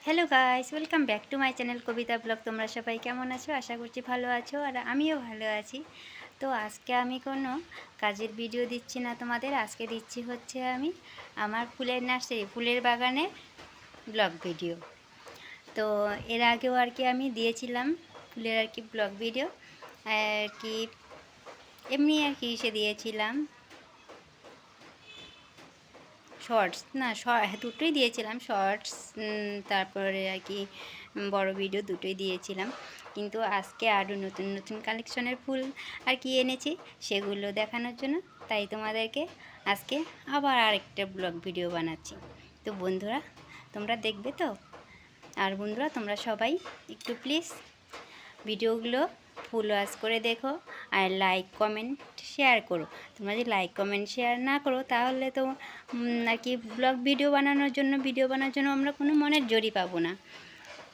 Hello guys, welcome back to my channel Kabita blog. তোমরা সবাই কেমন আছো? আশা করছি ভালো আছো, আর আমিও ভালো আছি। তো আজকে আমি কোনো কাজের ভিডিও দিচ্ছি না তোমাদের, আজকে দিচ্ছি হচ্ছে আমি আমার ফুলের নার্সারি, ফুলের বাগানের ব্লগ ভিডিও। তো এর আগেও আর কি আমি দিয়েছিলাম ফুলের আর কি ব্লগ ভিডিও, আর কি এমনি আর কি এসে দিয়েছিলাম শর্টস, না দুটোই দিয়েছিলাম, শর্টস তারপরে আর কি বড় ভিডিও দুটোই দিয়েছিলাম। কিন্তু আজকে আরও নতুন নতুন কালেকশনের ফুল আর কি এনেছি, সেগুলো দেখানোর জন্য তাই তোমাদেরকে আজকে আবার আরেকটা ব্লগ ভিডিও বানাচ্ছি। তো বন্ধুরা তোমরা দেখবে তো? আর বন্ধুরা তোমরা সবাই একটু প্লিজ ভিডিওগুলো ফুল ওয়াচ করে দেখো, আর লাইক কমেন্ট শেয়ার করো। তোমরা যদি লাইক কমেন্ট শেয়ার না করো তাহলে তো আর কি ব্লগ ভিডিও বানানোর জন্য আমরা কোনো মনের জোরই পাবো না।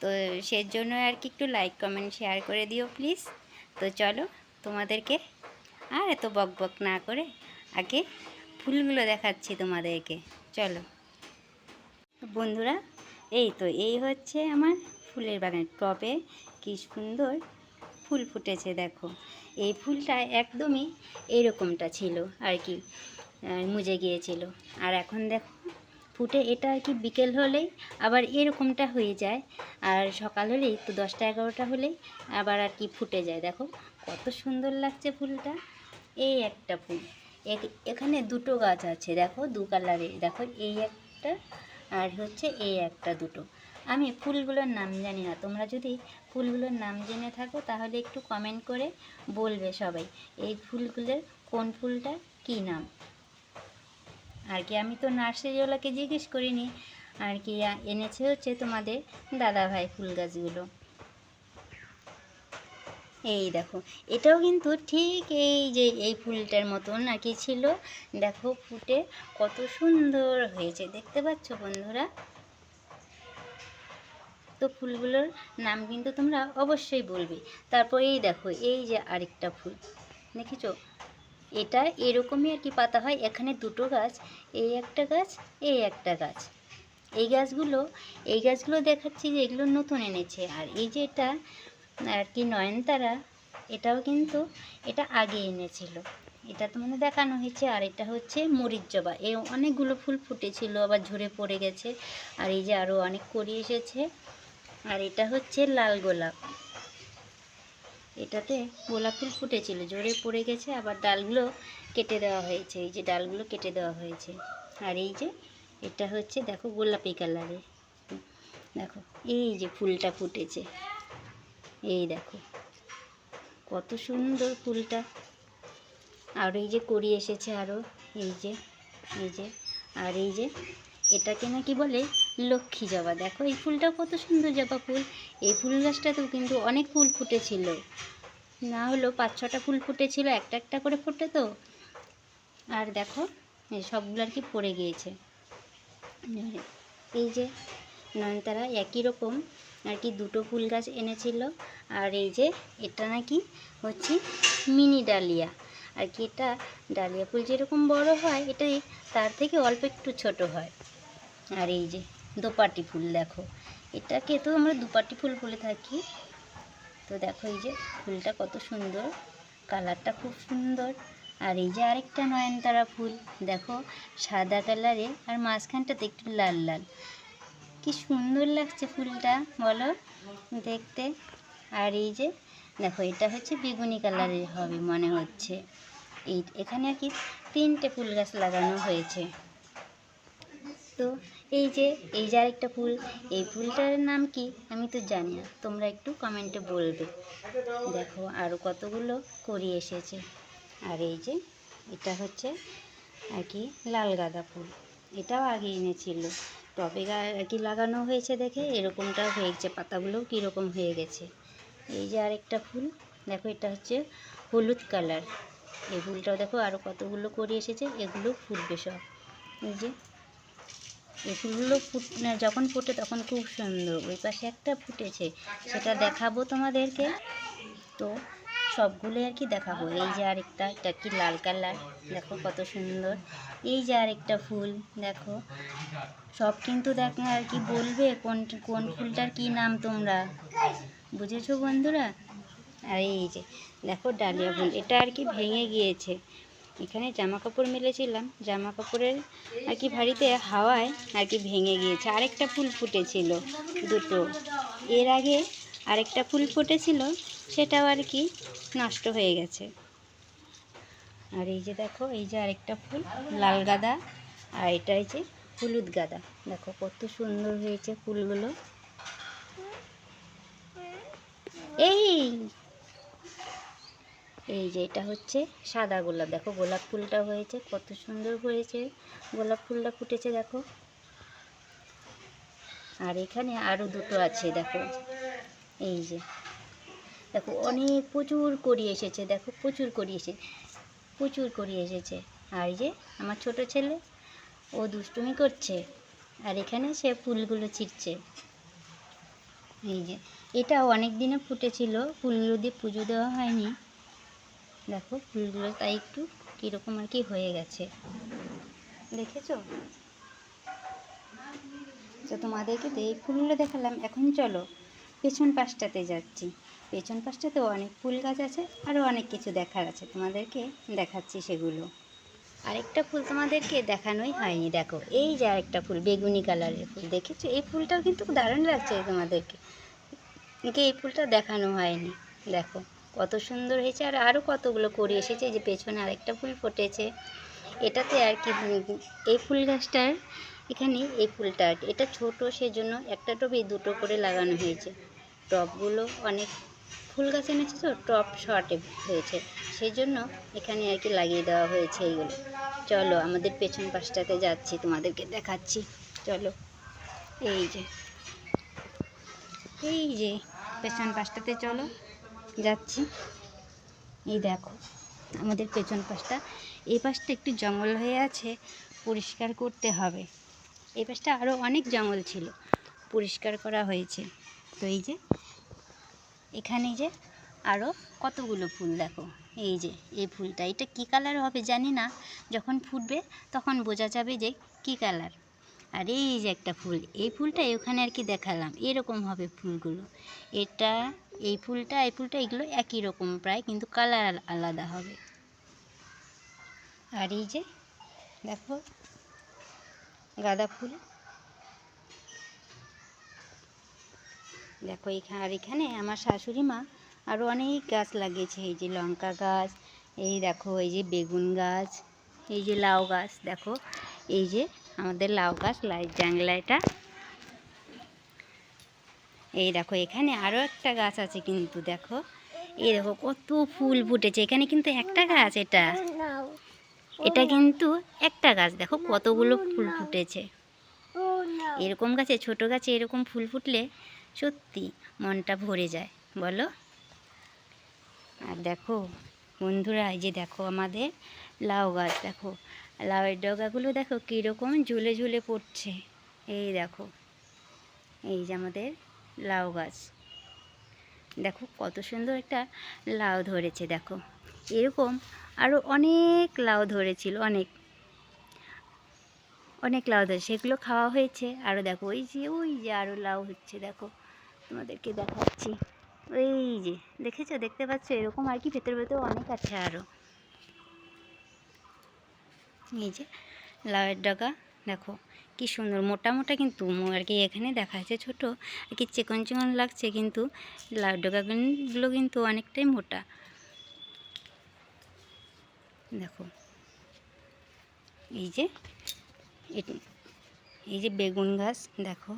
তো সেই জন্য আর কি একটু লাইক কমেন্ট শেয়ার করে দিও প্লিজ। তো চলো তোমাদেরকে আর এত বক বক না করে আগে ফুলগুলো দেখাচ্ছি তোমাদেরকে। চলো বন্ধুরা, এই হচ্ছে আমার ফুলের বাগান। টবে কি সুন্দর ফুল ফুটেছে দেখো। এই ফুলটা একদমই এইরকমটা ছিল আর কি, মুজে গিয়েছিল, আর এখন দেখো ফুটে এটা আর কি বিকেল হলেই আবার এরকমটা হয়ে যায়, আর সকাল হলেই তো 10টা 11টা হলেই আবার আর কি ফুটে যায়। দেখো কত সুন্দর লাগছে ফুলটা। এই একটা ফুল, এখানে দুটো গাছ আছে, দেখো দু কালারের, দেখো এই একটা আর হচ্ছে এই একটা, দুটো। আমি ফুলগুলোর নাম জানি না, তোমরা যদি ফুলগুলোর নাম জেনে থাকো তাহলে একটু কমেন্ট করে বলবে সবাই এই ফুলগুলোর কোন ফুলটা কী নাম। আর কি আমি তো নার্সারিওয়ালাকে জিজ্ঞেস করিনি, আর কি এনেছে হচ্ছে তোমাদের দাদাভাই ফুল গাছগুলো। এই দেখো এটাও কিন্তু ঠিক এই যে এই ফুলটার মতন আর কি ছিল, দেখো ফুটে কত সুন্দর হয়েছে, দেখতে পাচ্ছ বন্ধুরা? তো ফুলগুলোর নাম কিন্তু তোমরা অবশ্যই বলবে। তারপর এই দেখো এই যে আরেকটা ফুল দেখেছো, এটা এরকমই আর কি পাতা হয়। এখানে দুটো গাছ, এই একটা গাছ, এই একটা গাছ। এই গাছগুলো দেখাচ্ছি যে এগুলো নতুন এনেছে। আর এই যে এটা আর কি নয়নতারা, এটাও কিন্তু এটা আগে এনেছিল, এটা তো মানে দেখানো হয়েছে। আর এটা হচ্ছে মরিচ জবা, এই অনেকগুলো ফুল ফুটেছিল আবার ঝরে পড়ে গেছে, আর এই যে আরও অনেক করি এসেছে। আর এটা হচ্ছে লাল গোলাপ, এটাতে গোলাপ ফুল ফুটেছিল, ঝরে পড়ে গেছে, আবার ডালগুলো কেটে দেওয়া হয়েছে, এই যে ডালগুলো কেটে দেওয়া হয়েছে। আর এই যে এটা হচ্ছে দেখো গোলাপি কালারের, দেখো এই যে ফুলটা ফুটেছে, এই দেখো কত সুন্দর ফুলটা। আর এই যে করি এসেছে আরও, এই যে এই যে আর এই যে এটাকে নাকি বলে লক্ষ্মী জবা। দেখো এই ফুলটা কত সুন্দর জবা ফুল। এই ফুল গাছটাতেও কিন্তু অনেক ফুল ফুটেছিল, না হলেও 5-6টা ফুল ফুটেছিল, একটা একটা করে ফুটে তো। আর দেখো এই সবগুলো আর কি পড়ে গিয়েছে। এই যে নয়নতারা একই রকম আর কি দুটো ফুল গাছ এনেছিল। আর এই যে এটা নাকি হচ্ছে মিনি ডালিয়া, আর কি এটা ডালিয়া ফুল যেরকম বড় হয় এটা তার থেকে অল্প একটু ছোট হয়। আর এই যে দোপাটি ফুল, দেখো এটাকে তো আমরা দুপাটি ফুল বলে থাকি। তো দেখো এই যে ফুলটা কত সুন্দর, কালারটা খুব সুন্দর। আর এই যে আরেকটা নয়নতারা ফুল, দেখো সাদা কালারে আর মাঝখানটাতে একটু লাল লাল, কি সুন্দর লাগছে ফুলটা বলো দেখতে। আর এই যে দেখো এটা হচ্ছে বেগুনি কালারের হবে মনে হচ্ছে। এখানে আর কি 3টে ফুল গাছ লাগানো হয়েছে। তো এই যে আরেকটা ফুল, এই ফুলটার নাম কি আমি তো জানি না, তোমরা একটু কমেন্টে বলবে। দেখো আরও কতগুলো করি এসেছে। আর এই যে এটা হচ্ছে আর কি লাল গাঁদা ফুল, এটাও আগে এনেছিল, টবে আর কি লাগানো হয়েছে দেখে এরকমটা হয়েছে, পাতাগুলোও কীরকম হয়ে গেছে। এই যে আরেকটা ফুল, দেখো এটা হচ্ছে হলুদ কালার, এই ফুলটাও দেখো আরও কতগুলো করে এসেছে, এগুলো ফুটবে সব। এই যে এই ফুলগুলো যখন ফোটে তখন খুব সুন্দর। ওই পাশে একটা ফুটেছে, সেটা দেখাবো তোমাদেরকে। তো সবগুলো আর কি দেখাবো। এই যে আরেকটা, এটা কি লাল কালার, দেখো কত সুন্দর। এই যে আরেকটা ফুল দেখো, সব কিন্তু দেখো আর কি বলবে কোন কোন ফুলটার কি নাম তোমরা বুঝেছো বন্ধুরা। আর এই যে দেখো ডালিয়া ফুল, এটা আর কি ভেঙে গিয়েছে। এখানে জামা কাপড় মেলেছিলাম, জামা কাপড়ের আর কি ভারীতে হাওয়ায় আর কি ভেঙে গিয়েছে। আরেকটা ফুল ফুটেছিল দুটো, এর আগে আরেকটা ফুল ফুটেছিল, সেটাও আর কি নষ্ট হয়ে গেছে। আর এই যে দেখো, এই যে আরেকটা ফুল লাল গাঁদা, আর এটা এই যে হলুদ গাঁদা, দেখো কত সুন্দর হয়েছে ফুলগুলো। এই যে এটা হচ্ছে সাদা গোলাপ, দেখো গোলাপ ফুলটা হয়েছে কত সুন্দর হয়েছে, গোলাপ ফুলটা ফুটেছে দেখো। আর এখানে আরও দুটো আছে দেখো, এই যে দেখো অনেক প্রচুর করি এসেছে, দেখো প্রচুর করি এসেছে। আর এই যে আমার ছোট ছেলে, ও দুষ্টুমি করছে, আর এখানে সে ফুলগুলো ছিঁড়ছে। এই যে এটাও অনেক দিনে ফুটেছিল, ফুলগুলো দিয়ে পুজো দেওয়া হয়নি, দেখো ফুলগুলো তাই একটু কীরকম আর কি হয়ে গেছে, দেখেছো। তো তোমাদেরকে তো এই ফুলগুলো দেখালাম। এখন চলো পেছন পাশটাতে যাচ্ছি। পেছন পাশটাতেও অনেক ফুল গাছ আছে, আরও অনেক কিছু দেখার আছে, তোমাদেরকে দেখাচ্ছি সেগুলো। আরেকটা ফুল তোমাদেরকে দেখানোই হয়নি, দেখো এই যে আরেকটা ফুল বেগুনি কালারের ফুল, দেখেছো। এই ফুলটাও কিন্তু দারুণ লাগছে তোমাদেরকে, এই ফুলটা দেখানো হয়নি, দেখো কত সুন্দর হয়েছে। আর আরও কতগুলো করি এসেছে, যে পেছনে আরেকটা ফুল ফুটেছে। এটাতে আর কি এই ফুল গাছটার এখানে এই ফুলটা এটা ছোট, সেজন্য একটা টবে দুটো করে লাগানো হয়েছে। টবগুলো অনেক ফুল গাছ এনেছে তো, টব শর্টে হয়েছে, সেই জন্য এখানে আর কি লাগিয়ে দেওয়া হয়েছে এইগুলো। চলো আমাদের পেছন পাশটাতে যাচ্ছি, তোমাদেরকে দেখাচ্ছি, চলো। এই যে পেছন পাশটাতে চলো যাচ্ছি। এই দেখো আমাদের পেছন পাশটা, এই পাশটা একটু জঙ্গল হয়ে আছে, পরিষ্কার করতে হবে। এই পাশটা আরও অনেক জঙ্গল ছিল, পরিষ্কার করা হয়েছে। তো এই যে এখানে যে আরও কতগুলো ফুল দেখো, এই যে এই ফুলটা, এটা কী কালার হবে জানি না, যখন ফুটবে তখন বোঝা যাবে যে কী কালার। আর এই যে একটা ফুল, এই ফুলটা ওখানে আর কি দেখালাম, এরকম হবে ফুলগুলো। এটা এই ফুলটা এগুলো একই রকম প্রায়, কিন্তু কালার আলাদা হবে। আর এই যে দেখো গাঁদা ফুল, দেখো এখানে আমার শাশুড়ি মা আরও অনেক গাছ লাগিয়েছে। এই যে লঙ্কা গাছ, এই দেখো এই যে বেগুন গাছ, এই যে লাউ গাছ, দেখো এই যে আমাদের লাউ গাছ, জাংলাটা। এই দেখো এখানে আরও একটা গাছ আছে, কিন্তু দেখো এই দেখো কত ফুল ফুটেছে। এখানে কিন্তু একটা গাছ, এটা কিন্তু একটা গাছ, দেখো কতগুলো ফুল ফুটেছে। এরকম গাছে, ছোট গাছে এরকম ফুল ফুটলে সত্যি মনটা ভরে যায়, বলো। আর দেখো বন্ধুরা, এই যে দেখো আমাদের লাউ গাছ, দেখো লাউয়ের ডগাগুলো দেখো কীরকম ঝুলে ঝুলে পড়ছে। এই দেখো এই যে আমাদের লাউ গাছ, দেখো কত সুন্দর একটা লাউ ধরেছে। দেখো এরকম আরও অনেক লাউ ধরেছিল, অনেক লাউ ধরে, সেগুলো খাওয়া হয়েছে। আরও দেখো ওই যে আরও লাউ হচ্ছে, দেখো তোমাদেরকে দেখাচ্ছি। এই যে দেখেছো, দেখতে পাচ্ছ, এরকম আর কি ভেতর অনেক আছে আরও। এই যে লাউয়ের ডগা দেখো কি সুন্দর মোটা মোটা, কিন্তু আর কি এখানে দেখা যাচ্ছে ছোটো আর কি চিকন চিকন লাগছে, কিন্তু লাউয়ের ডগাগুলো কিন্তু অনেকটাই মোটা। দেখো এই যে বেগুন গাছ, দেখো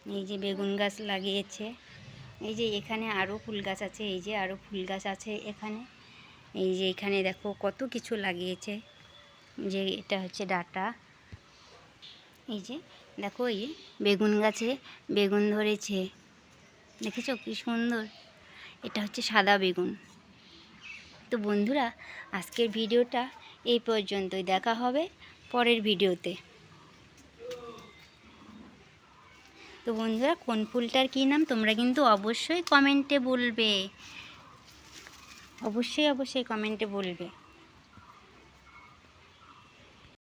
এই যে বেগুন গাছ লাগিয়েছে। এই যে এখানে আরও ফুল গাছ আছে, এই যে আরও ফুল গাছ আছে এখানে। এই যে এখানে দেখো কত কিছু লাগিয়েছে, যে এটা হচ্ছে ডাঁটা। এই যে দেখো এই বেগুন গাছে বেগুন ধরেছে, দেখেছো কি সুন্দর, এটা হচ্ছে সাদা বেগুন। তো বন্ধুরা আজকের ভিডিওটা এই পর্যন্তই, দেখা হবে পরের ভিডিওতে। তো বন্ধুরা কোন ফুলটার কী নাম তোমরা কিন্তু অবশ্যই কমেন্টে বলবে, অবশ্যই কমেন্টে বলবে।